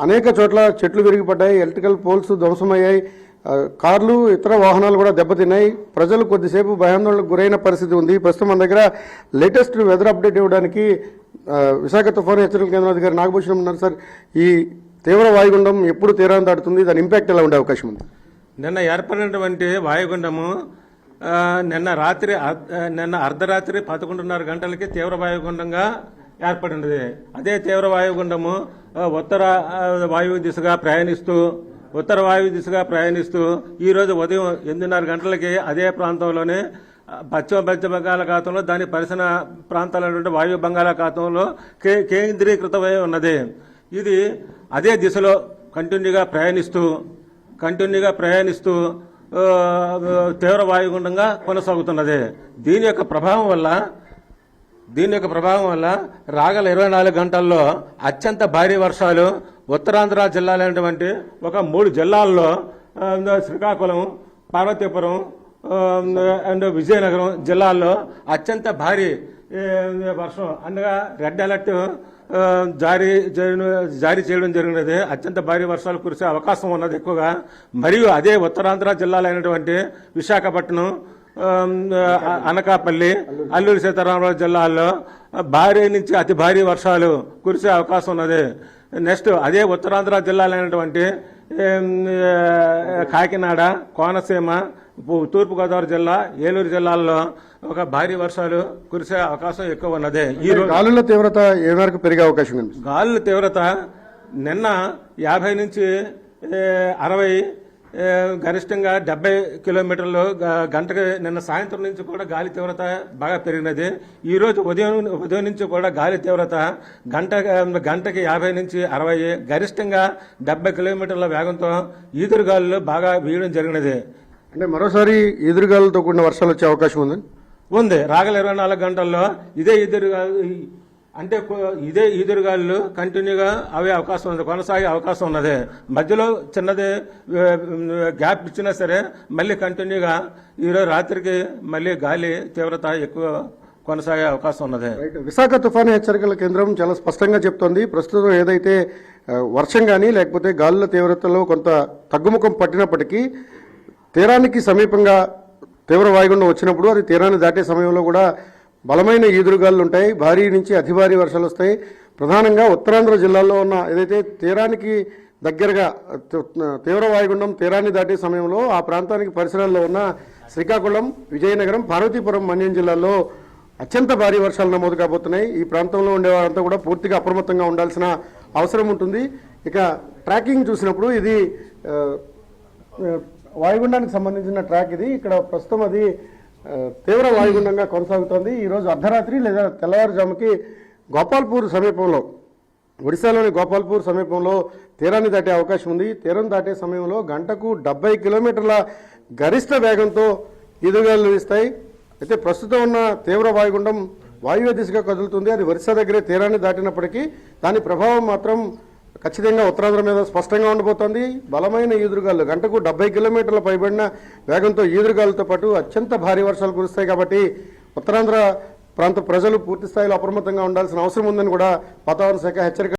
అనేక చోట్ల చెట్లు విరిగిపడ్డాయి, ఎలక్ట్రికల్ పోల్స్ ధ్వంసమయ్యాయి, కార్లు ఇతర వాహనాలు కూడా దెబ్బతిన్నాయి. ప్రజలు కొద్దిసేపు భయాందోళనకు గురైన పరిస్థితి ఉంది. ప్రస్తుతం మన దగ్గర లేటెస్ట్ వెదర్ అప్డేట్ ఇవ్వడానికి విశాఖ తుఫాను హెచ్చరికల కేంద్రం అధికారి నాగభూషణం ఉన్నారు. సార్, ఈ తీవ్ర వాయుగుండం ఎప్పుడు తీరాన్ని దాటుతుంది, దాని ఇంపాక్ట్ ఎలా ఉండే అవకాశం ఉంది? నిన్న ఏర్పడినటువంటి వాయుగుండము నిన్న అర్ధరాత్రి 11:30 గంటలకి తీవ్ర వాయుగుండంగా ఏర్పడినది. అదే తీవ్ర వాయుగుండము ఉత్తర వాయువు ప్రయాణిస్తూ ఈరోజు ఉదయం 8:30 గంటలకి అదే ప్రాంతంలోనే పశ్చిమ బంగాళాఖాతంలో దాని పరిసర ప్రాంతాలైనటువంటి వాయు బంగాళాఖాతంలో కేంద్రీకృతమై ఉన్నది. ఇది అదే దిశలో కంటిన్యూగా ప్రయాణిస్తూ తీవ్ర వాయుగుండంగా కొనసాగుతున్నది. దీని యొక్క ప్రభావం వల్ల రాగల 24 గంటల్లో అత్యంత భారీ వర్షాలు ఉత్తరాంధ్ర జిల్లాలైనటువంటి ఒక 3 జిల్లాల్లో శ్రీకాకుళం, పార్వతీపురం అండ్ విజయనగరం జిల్లాల్లో అత్యంత భారీ వర్షం అనగా రెడ్ అలర్ట్ జారీ చేయడం జరిగినది. అత్యంత భారీ వర్షాలు కురిసే అవకాశం ఉన్నది ఎక్కువగా. మరియు అదే ఉత్తరాంధ్ర జిల్లాలైనటువంటి విశాఖపట్నం, అనకాపల్లి, అల్లూరి సీతారామరాజు జిల్లాల్లో భారీ నుంచి అతి భారీ వర్షాలు కురిసే అవకాశం ఉన్నది. నెక్స్ట్ అదే ఉత్తరాంధ్ర జిల్లాలైనటువంటి కాకినాడ, కోనసీమ, తూర్పుగోదావరి జిల్లా, ఏలూరు జిల్లాల్లో ఒక భారీ వర్షాలు కురిసే అవకాశం ఎక్కువ ఉన్నది. ఈ గాలుల తీవ్రత ఏ మేరకు పెరిగే అవకాశం ఉంది? గాలుల తీవ్రత నిన్న 50 నుంచి 60, గరిష్టంగా 70 కిలోమీటర్లు గంటకు నిన్న సాయంత్రం నుంచి కూడా గాలి తీవ్రత బాగా పెరిగినది. ఈ రోజు ఉదయం నుంచి కూడా గాలి తీవ్రత గంటకి 50 నుంచి 60, గరిష్టంగా 70 కిలోమీటర్ల వేగంతో ఈదురుగాలులు బాగా వీయడం జరిగినది. అంటే మరోసారి ఈదురుగాలులతో కూడిన వర్షాలు వచ్చే అవకాశం ఉంది. రాగల 24 గంటల్లో ఇదే ఈదురుగాలు కంటిన్యూగా అవే అవకాశం ఉంది, కొనసాగే అవకాశం ఉన్నది. మధ్యలో చిన్నది గ్యాప్ ఇచ్చినా సరే మళ్ళీ కంటిన్యూగా ఈరోజు రాత్రికి మళ్ళీ గాలి తీవ్రత ఎక్కువ కొనసాగే అవకాశం ఉన్నది. విశాఖ తుఫాను హెచ్చరికల కేంద్రం చాలా స్పష్టంగా చెప్తోంది. ప్రస్తుతం ఏదైతే వర్షం కానీ లేకపోతే గాలుల తీవ్రతలో కొంత తగ్గుముఖం పట్టినప్పటికీ తీరానికి సమీపంగా తీవ్ర వాయుగుండం వచ్చినప్పుడు అది తీరాన్ని దాటే సమయంలో కూడా బలమైన ఈదురుగాలు ఉంటాయి, భారీ నుంచి అతి భారీ వర్షాలు వస్తాయి. ప్రధానంగా ఉత్తరాంధ్ర జిల్లాల్లో ఉన్న ఏదైతే తీరానికి దగ్గరగా తీవ్ర వాయుగుండం తీరాన్ని దాటే సమయంలో ఆ ప్రాంతానికి పరిసరాల్లో ఉన్న శ్రీకాకుళం, విజయనగరం, పార్వతీపురం, మన్యం జిల్లాల్లో అత్యంత భారీ వర్షాలు నమోదు కాబోతున్నాయి. ఈ ప్రాంతంలో ఉండేవారంతా కూడా పూర్తిగా అప్రమత్తంగా ఉండాల్సిన అవసరం ఉంటుంది. ఇక ట్రాకింగ్ చూసినప్పుడు ఇది వాయుగుండానికి సంబంధించిన ట్రాక్ ఇది. ఇక్కడ ప్రస్తుతం అది తీవ్ర వాయుగుండంగా కొనసాగుతోంది. ఈరోజు అర్ధరాత్రి లేదా తెల్లవారుజాముకి గోపాల్పూర్ సమీపంలో, ఒడిశాలోని గోపాల్పూర్ సమీపంలో తీరాన్ని దాటే అవకాశం ఉంది. తీరం దాటే సమయంలో గంటకు 70 కిలోమీటర్ల గరిష్ట వేగంతో ఈదురుగాలులు వీస్తాయి. అయితే ప్రస్తుతం ఉన్న తీవ్ర వాయుగుండం వాయువ్య దిశగా కదులుతుంది. అది ఒరిస్సా దగ్గరే తీరాన్ని దాటినప్పటికీ దాని ప్రభావం మాత్రం ఖచ్చితంగా ఉత్తరాంధ్ర మీద స్పష్టంగా ఉండబోతోంది. బలమైన ఈదురుగాలు గంటకు 70 కిలోమీటర్ల పైబడిన వేగంతో ఈదురుగాలతో పాటు అత్యంత భారీ వర్షాలు కురుస్తాయి. కాబట్టి ఉత్తరాంధ్ర ప్రాంత ప్రజలు పూర్తి స్థాయిలో అప్రమత్తంగా ఉండాల్సిన అవసరం ఉందని కూడా వాతావరణ శాఖ హెచ్చరిక